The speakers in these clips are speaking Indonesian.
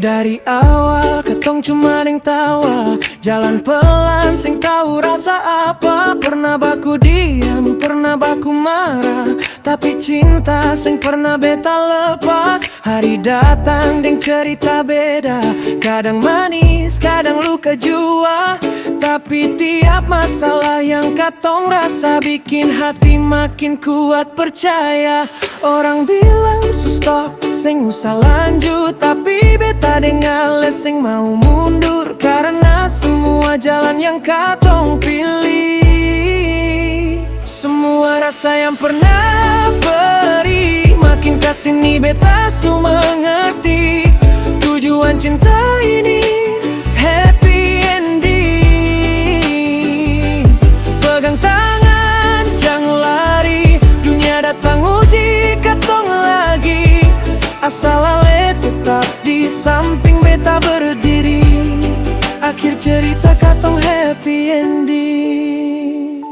Dari awal ketong cuma deng tawa, jalan pelan sing tahu rasa apa. Pernah baku diam, pernah baku marah, tapi cinta sing pernah beta lepas. Hari datang deng cerita beda, kadang manis, kadang luka jua. Tapi tiap masalah yang katong rasa bikin hati makin kuat percaya. Orang bilang stop, sing usah lanjut, tapi beta dengar sing mau mundur. Karena semua jalan yang katong pilih, semua rasa yang pernah perih, makin kesini beta su mengerti. Tujuan cinta ini happy ending. Pegang tangan, jangan lari, dunia datang uji katong lagi. Asal ale tetap di samping beta berdiri, akhir cerita katong happy ending.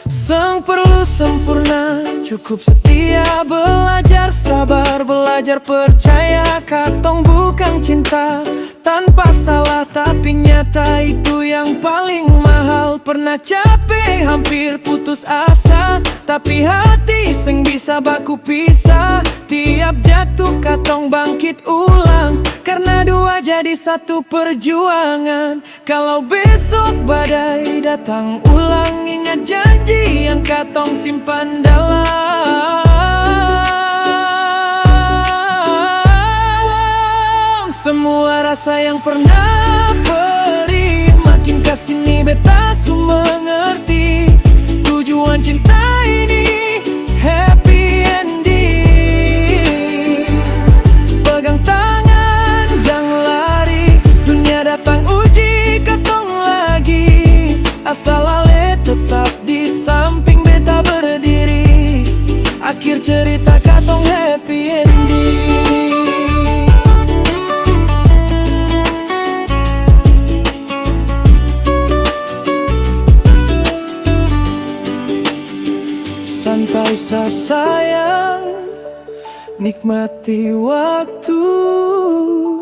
Sang perlu sempurna, cukup setia, belajar sabar, belajar percaya. Katong bukan cinta tanpa salah, tapi nyata itu yang paling mahal. Pernah capek, hampir putus asa, tapi hati sing bisa baku pisah. Tiap jatuh katong bangkit ulang, karena dua jadi satu perjuangan. Kalau besok badai datang ulang, ingat janji yang katong simpan dalam. Semua rasa yang pernah perih, makin kesini beta su mengerti. Tujuan cinta ini happy ending. Pegang tangan, jangan lari, dunia datang uji katong lagi. Asal ale tetap di samping beta berdiri, akhir cerita katong happy ending. Santai sayang, nikmati waktu,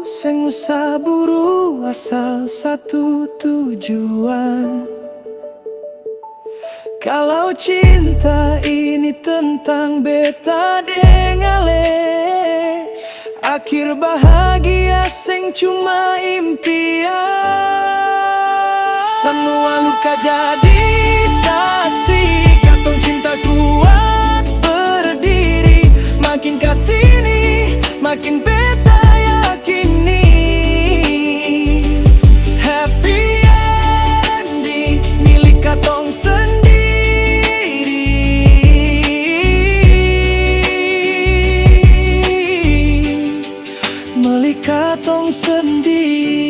sing usah buru, asal satu tujuan. Kalau cinta ini tentang beta deng ale, akhir bahagia sing cuma impian. Semua luka jadi saksi, katong cinta kuat berdiri. Makin kesini, makin beta yakini. Happy ending milik katong sendiri, milik katong sendiri.